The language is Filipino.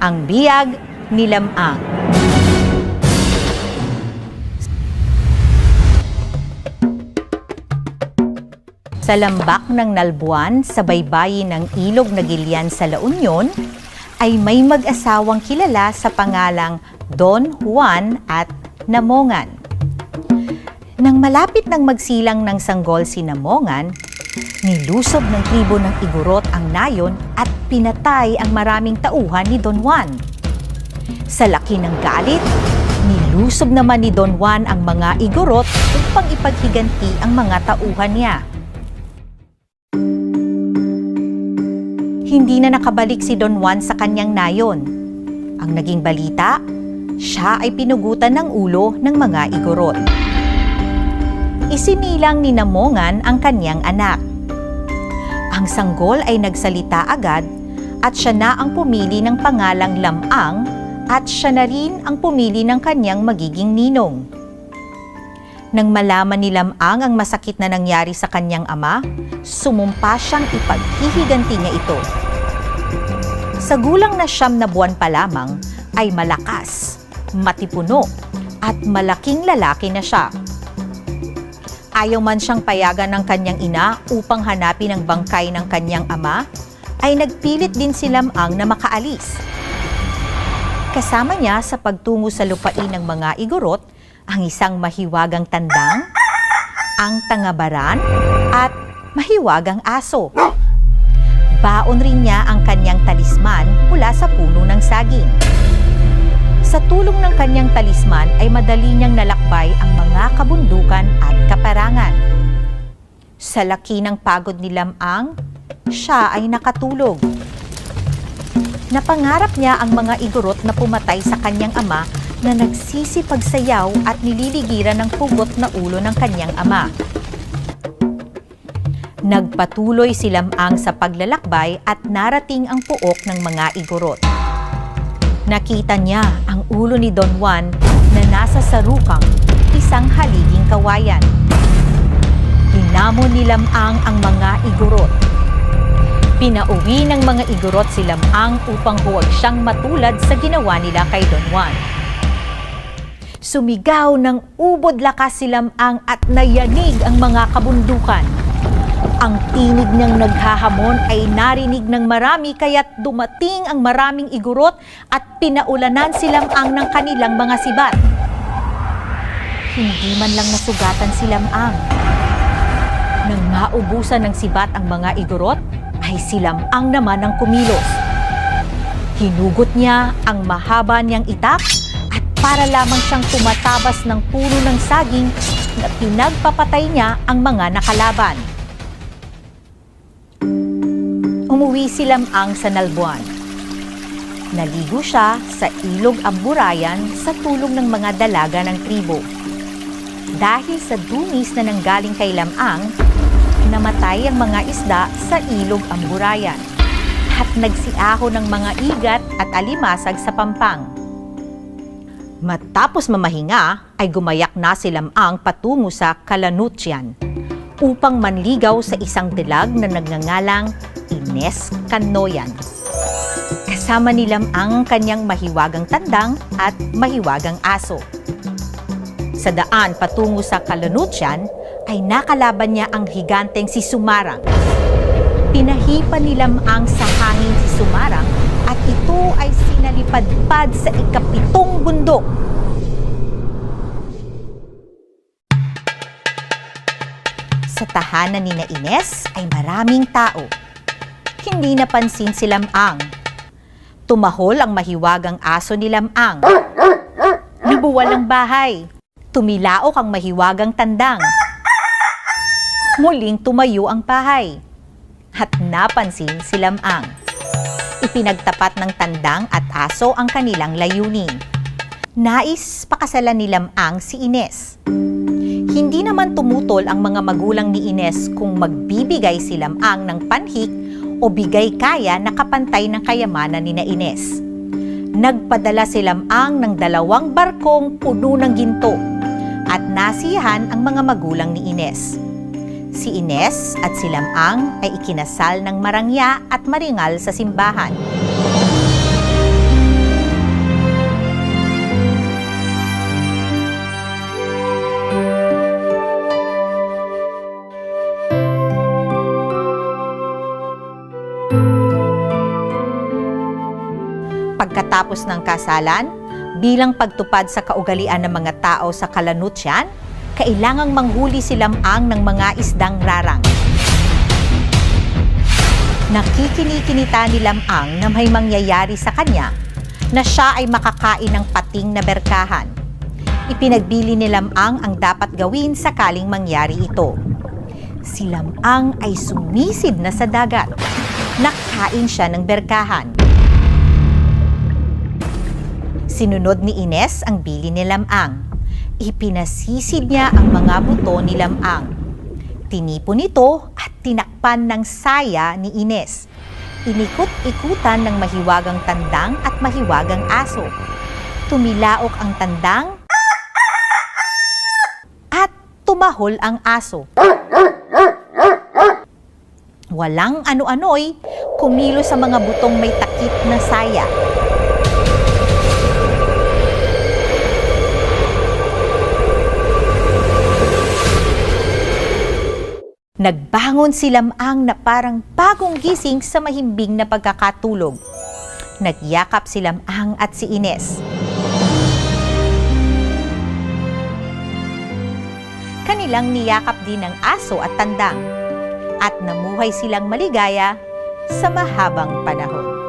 Ang biyag ni Lamang. Sa lambak ng Nalbuan sa baybayin ng Ilog na Gilian sa La Union, ay may mag-asawang kilala sa pangalang Don Juan at Namongan. Nang malapit ng magsilang ng sanggol si Namongan, nilusob ng tribo ng Igorot ang nayon at pinatay ang maraming tauhan ni Don Juan. Sa laki ng galit, nilusob naman ni Don Juan ang mga Igorot upang ipaghiganti ang mga tauhan niya. Hindi na nakabalik si Don Juan sa kanyang nayon. Ang naging balita, siya ay pinugutan ng ulo ng mga Igorot. Isinilang ni Namongan ang kanyang anak. Ang sanggol ay nagsalita agad at siya na ang pumili ng pangalang Lamang at siya na rin ang pumili ng kanyang magiging ninong. Nang malaman ni Lamang ang masakit na nangyari sa kanyang ama, sumumpa siyang ipaghihiganti niya ito. Sa gulang na 9 na buwan pa lamang, ay malakas, matipuno, at malaking lalaki na siya. Ayaw man siyang payagan ng kanyang ina upang hanapin ang bangkay ng kanyang ama, ay nagpilit din si Lamang na makaalis. Kasama niya sa pagtungo sa lupain ng mga Igorot, ang isang mahiwagang tandang, ang tangabaran, at mahiwagang aso. Baon rin niya ang kanyang talisman mula sa puno ng saging. Sa tulong ng kanyang talisman ay madali niyang nalakbay ang mga kabundukan at kaparangan. Sa laki ng pagod ni Lamang, siya ay nakatulog. Napangarap niya ang mga Igorot na pumatay sa kanyang ama na nagsisipagsayaw at nililigiran ng pugot na ulo ng kanyang ama. Nagpatuloy si Lamang sa paglalakbay at narating ang puok ng mga Igorot. Nakita niya ang ulo ni Don Juan na nasa sarukang isang haliging kawayan. Hinamon ni Lamang ang mga Igorot. Pinauwi ng mga Igorot si Lamang upang huwag siyang matulad sa ginawa nila kay Don Juan. Sumigaw ng ubod lakas si Lamang at nayanig ang mga kabundukan. Ang tinig niyang naghahamon ay narinig ng marami kaya't dumating ang maraming Igorot at pinaulanan si Lamang ng kanilang mga sibat. Hindi man lang nasugatan si Lamang. Nang maubusan ng sibat ang mga Igorot, ay si Lamang naman ang kumilos. Hinugot niya ang mahaba niyang itak at para lamang siyang tumatabas ng puno ng saging na pinagpapatay niya ang mga nakalaban. Umuwi si Lamang sa Nalbuan. Naligo siya sa Ilog Amburayan sa tulong ng mga dalaga ng tribo. Dahil sa dungis na nanggaling kay Lamang, namatay ang mga isda sa Ilog Amburayan at nagsiaho ng mga igat at alimasag sa pampang. Matapos mamahinga ay gumayak na si Lamang patungo sa Kalanutian upang manligaw sa isang dilag na nagngangalang Ines Canoyan. Kasama ni Lamang ang kanyang mahiwagang tandang at mahiwagang aso. Sa daan patungo sa Kalanutian ay nakalaban niya ang higanteng si Sumarang. Pinahipan ni Lamang sa hangin si Sumarang at ito ay sinalipadpad sa ika-7 bundok. Sa tahanan ni na Ines ay maraming tao. Hindi napansin si Lamang. Tumahol ang mahiwagang aso ni Lamang. Nabuwal ang bahay. Tumilaok ang mahiwagang tandang. Muling tumayo ang bahay. At napansin si Lamang. Ipinagtapat ng tandang at aso ang kanilang layunin. Nais pakasalan ni Lamang si Ines. Hindi naman tumutol ang mga magulang ni Ines kung magbibigay si Lamang ng panhik o bigay kaya na kapantay ng kayamanan ni na Ines. Nagpadala si Lamang ng 2 barkong puno ng ginto at nasiyahan ang mga magulang ni Ines. Si Ines at si Lamang ay ikinasal ng marangya at maringal sa simbahan. Pagkatapos ng kasalan, bilang pagtupad sa kaugalian ng mga tao sa Kalanutyan, kailangang manghuli si Lamang ng mga isdang rarang. Nakikini-kinita ni Lamang na may mangyayari sa kanya na siya ay makakain ng pating na berkahan. Ipinagbili ni Lamang ang dapat gawin sakaling mangyari ito. Si Lamang ay sumisid na sa dagat. Nakain siya ng berkahan. Sinunod ni Ines ang bili ni Lamang. Ipinasisid niya ang mga buto ni Lamang. Tinipon ito at tinakpan ng saya ni Ines. Inikot-ikutan ng mahiwagang tandang at mahiwagang aso. Tumilaok ang tandang at tumahol ang aso. Walang ano-ano'y kumilo sa mga butong may takip na saya. Nagbangon si Lamang na parang bagong gising sa mahimbing na pagkakatulog. Nagyakap si Lamang at si Ines. Kanilang niyakap din ng aso at tandang. At namuhay silang maligaya sa mahabang panahon.